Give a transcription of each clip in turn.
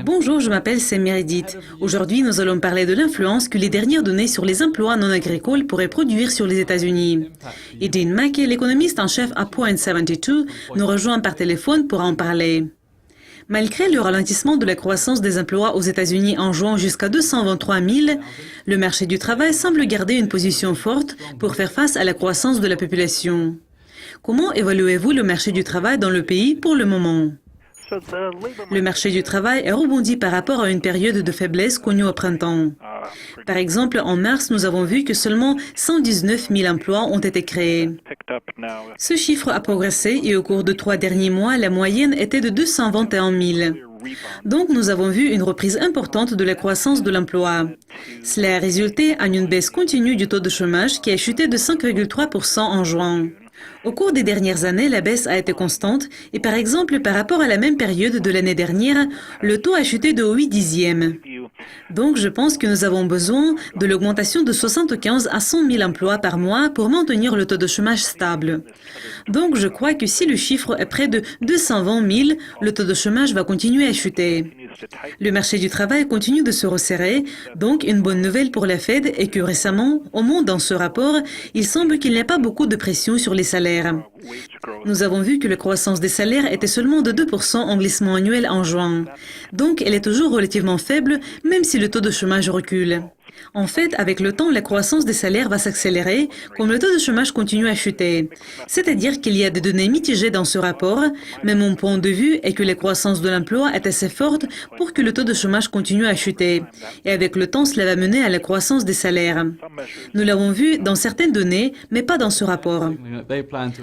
Bonjour, je m'appelle Sam Meredith. Aujourd'hui, nous allons parler de l'influence que les dernières données sur les emplois non agricoles pourraient produire sur les États-Unis. Et Dean Mackey, l'économiste en chef à Point72, nous rejoint par téléphone pour en parler. Malgré le ralentissement de la croissance des emplois aux États-Unis en juin jusqu'à 223 000, le marché du travail semble garder une position forte pour faire face à la croissance de la population. Comment évaluez-vous le marché du travail dans le pays pour le moment? Le marché du travail est rebondi par rapport à une période de faiblesse connue au printemps. Par exemple, en mars, nous avons vu que seulement 119 000 emplois ont été créés. Ce chiffre a progressé et au cours de 3 derniers mois, la moyenne était de 221 000. Donc, nous avons vu une reprise importante de la croissance de l'emploi. Cela a résulté en une baisse continue du taux de chômage qui a chuté de 5,3% en juin. Au cours des dernières années, la baisse a été constante et par exemple, par rapport à la même période de l'année dernière, le taux a chuté de 8 dixièmes. Donc, je pense que nous avons besoin de l'augmentation de 75 à 100 000 emplois par mois pour maintenir le taux de chômage stable. Donc, je crois que si le chiffre est près de 220 000, le taux de chômage va continuer à chuter. Le marché du travail continue de se resserrer, donc une bonne nouvelle pour la Fed est que récemment, au moins dans ce rapport, il semble qu'il n'y a pas beaucoup de pression sur les salaires. Nous avons vu que la croissance des salaires était seulement de 2% en glissement annuel en juin. Donc, elle est toujours relativement faible, même si le taux de chômage recule. En fait, avec le temps, la croissance des salaires va s'accélérer comme le taux de chômage continue à chuter. C'est-à-dire qu'il y a des données mitigées dans ce rapport, mais mon point de vue est que la croissance de l'emploi est assez forte pour que le taux de chômage continue à chuter. Et avec le temps, cela va mener à la croissance des salaires. Nous l'avons vu dans certaines données, mais pas dans ce rapport.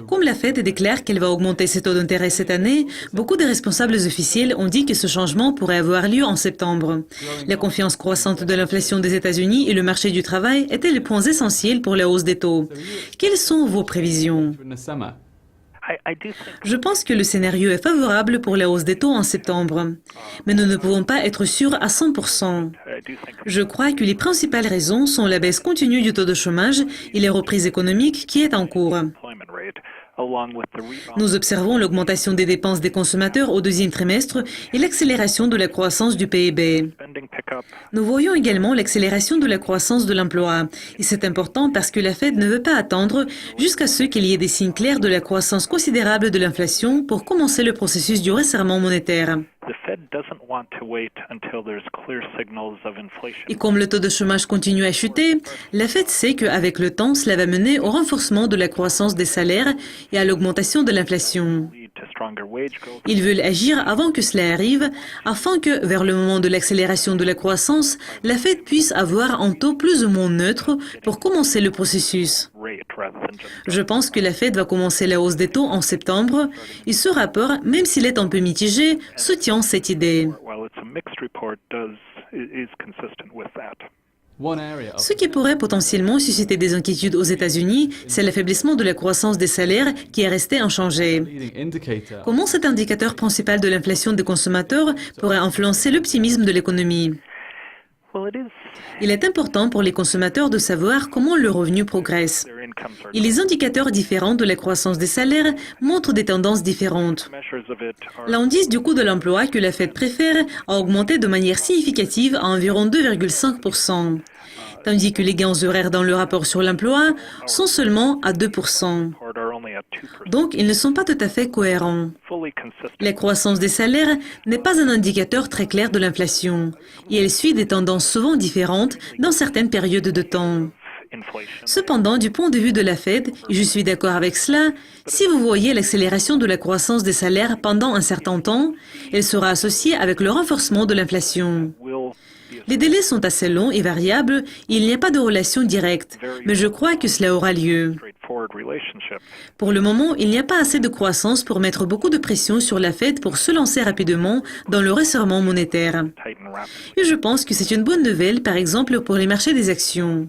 Comme la Fed déclare qu'elle va augmenter ses taux d'intérêt cette année, beaucoup de responsables officiels ont dit que ce changement pourrait avoir lieu en septembre. La confiance croissante de l'inflation des États-Unis et le marché du travail étaient les points essentiels pour la hausse des taux. Quelles sont vos prévisions? Je pense que le scénario est favorable pour la hausse des taux en septembre. Mais nous ne pouvons pas être sûrs à 100%. Je crois que les principales raisons sont la baisse continue du taux de chômage et la reprise économique qui est en cours. Nous observons l'augmentation des dépenses des consommateurs au deuxième trimestre et l'accélération de la croissance du PIB. Nous voyons également l'accélération de la croissance de l'emploi. Et c'est important parce que la Fed ne veut pas attendre jusqu'à ce qu'il y ait des signes clairs de la croissance considérable de l'inflation pour commencer le processus du resserrement monétaire. Et comme le taux de chômage continue à chuter, la Fed sait qu'avec le temps, cela va mener au renforcement de la croissance des salaires et à l'augmentation de l'inflation. Ils veulent agir avant que cela arrive, afin que, vers le moment de l'accélération de la croissance, la Fed puisse avoir un taux plus ou moins neutre pour commencer le processus. Je pense que la Fed va commencer la hausse des taux en septembre et ce rapport, même s'il est un peu mitigé, soutient cette idée. Ce qui pourrait potentiellement susciter des inquiétudes aux États-Unis, c'est l'affaiblissement de la croissance des salaires qui est resté inchangé. Comment cet indicateur principal de l'inflation des consommateurs pourrait influencer l'optimisme de l'économie? Il est important pour les consommateurs de savoir comment le revenu progresse. Et les indicateurs différents de la croissance des salaires montrent des tendances différentes. L'indice du coût de l'emploi que la Fed préfère a augmenté de manière significative à environ 2,5%, tandis que les gains horaires dans le rapport sur l'emploi sont seulement à 2%. Donc, ils ne sont pas tout à fait cohérents. La croissance des salaires n'est pas un indicateur très clair de l'inflation, et elle suit des tendances souvent différentes dans certaines périodes de temps. Cependant, du point de vue de la Fed, et je suis d'accord avec cela, si vous voyez l'accélération de la croissance des salaires pendant un certain temps, elle sera associée avec le renforcement de l'inflation. Les délais sont assez longs et variables, et il n'y a pas de relation directe, mais je crois que cela aura lieu. Pour le moment, il n'y a pas assez de croissance pour mettre beaucoup de pression sur la Fed pour se lancer rapidement dans le resserrement monétaire. Et je pense que c'est une bonne nouvelle, par exemple, pour les marchés des actions.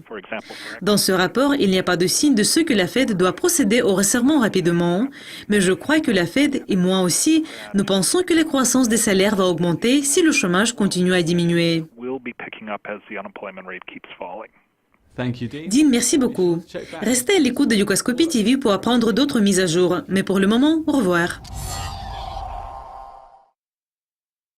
Dans ce rapport, il n'y a pas de signe de ce que la Fed doit procéder au resserrement rapidement, mais je crois que la Fed, et moi aussi, nous pensons que la croissance des salaires va augmenter si le chômage continue à diminuer. Dean, merci beaucoup. Restez à l'écoute de Yucascopy TV pour apprendre d'autres mises à jour. Mais pour le moment, au revoir.